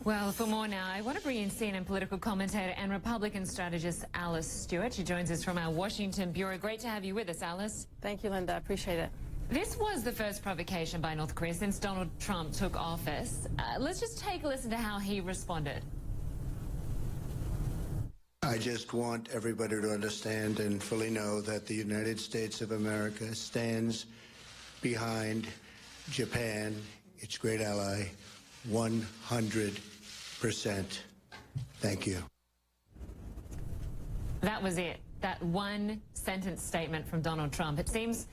Well, for more now, I want to bring in CNN political commentator and Republican strategist Alice Stewart. She joins us from our Washington bureau. Great to have you with us, Alice. Thank you, Linda. I appreciate it. This was the first provocation by North Korea since Donald Trump took office. Let's just take a listen to how he responded. I just want everybody to understand and fully know that the United States of America stands behind Japan, its great ally, 100%. Thank you. That was it. That one sentence statement from Donald Trump. It seems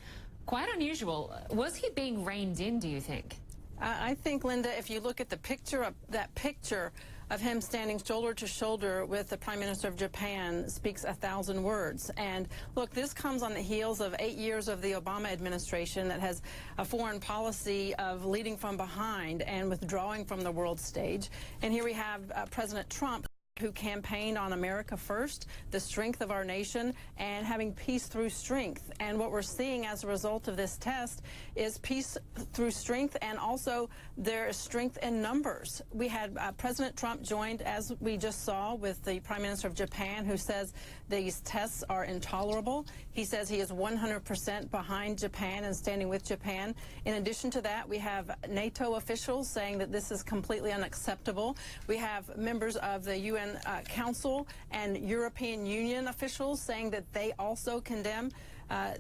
quite unusual. Was he being reined in, do you think? I think, Linda, if you look at the picture of him standing shoulder to shoulder with the Prime Minister of Japan speaks 1,000 words. And look, this comes on the heels of 8 years of the Obama administration that has a foreign policy of leading from behind and withdrawing from the world stage. And here we have President Trump, who campaigned on America first, the strength of our nation, and having peace through strength. And what we're seeing as a result of this test is peace through strength, and also there is strength in numbers. We had President Trump joined, as we just saw, with the Prime Minister of Japan, who says these tests are intolerable. He says he is 100% behind Japan and standing with Japan. In addition to that, we have NATO officials saying that this is completely unacceptable. We have members of the UN Council and European Union officials saying that they also condemn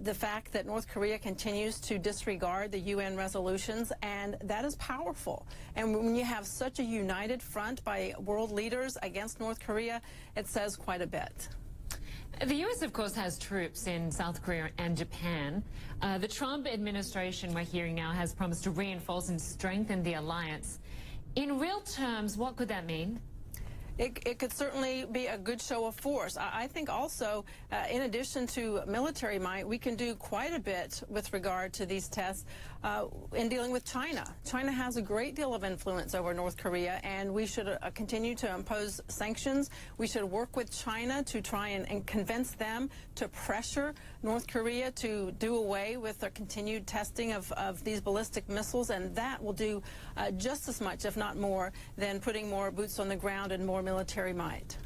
the fact that North Korea continues to disregard the UN resolutions, and that is powerful. And when you have such a united front by world leaders against North Korea, it says quite a bit. The U.S., of course, has troops in South Korea and Japan. The Trump administration, we're hearing now, has promised to reinforce and strengthen the alliance. In real terms, what could that mean? It could certainly be a good show of force. I think also, in addition to military might, we can do quite a bit with regard to these tests in dealing with China. China has a great deal of influence over North Korea, and we should continue to impose sanctions. We should work with China to try and convince them to pressure North Korea to do away with their continued testing of these ballistic missiles, and that will do just as much, if not more, than putting more boots on the ground and more military might.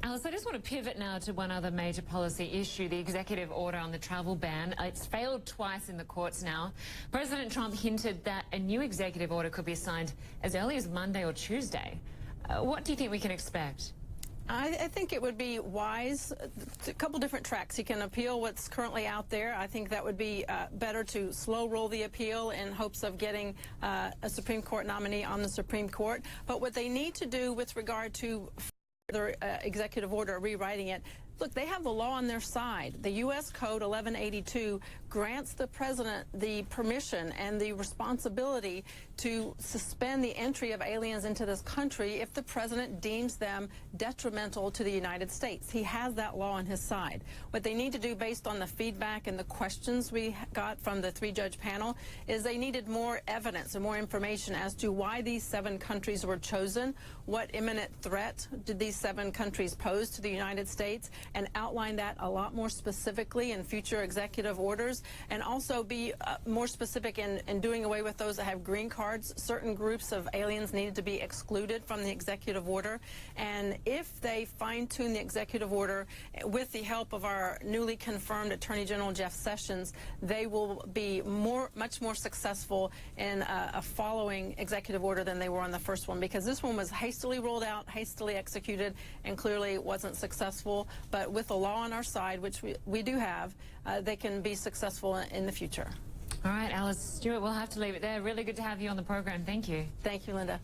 Alice, I just want to pivot now to one other major policy issue, the executive order on the travel ban. It's failed twice in the courts now. President Trump hinted that a new executive order could be signed as early as Monday or Tuesday. What do you think we can expect? I think it would be wise, a couple different tracks. He can appeal what's currently out there. I think that would be better to slow roll the appeal in hopes of getting a Supreme Court nominee on the Supreme Court. But what they need to do with regard to their executive order, rewriting it, look, they have the law on their side. The U.S. Code 1182 grants the president the permission and the responsibility to suspend the entry of aliens into this country if the president deems them detrimental to the United States. He has that law on his side. What they need to do, based on the feedback and the questions we got from the three-judge panel, is they needed more evidence and more information as to why these 7 countries were chosen, what imminent threat did these 7 countries pose to the United States, and outline that a lot more specifically in future executive orders, and also be more specific in doing away with those that have green cards. Certain groups of aliens needed to be excluded from the executive order, and if they fine-tune the executive order with the help of our newly confirmed Attorney General Jeff Sessions, they will be much more successful in a following executive order than they were on the first one, because this one was hastily rolled out, hastily executed, and clearly wasn't successful. But with the law on our side, which we do have, they can be successful in the future. All right, Alice Stewart, we'll have to leave it there. Really good to have you on the program. Thank you. Thank you, Linda.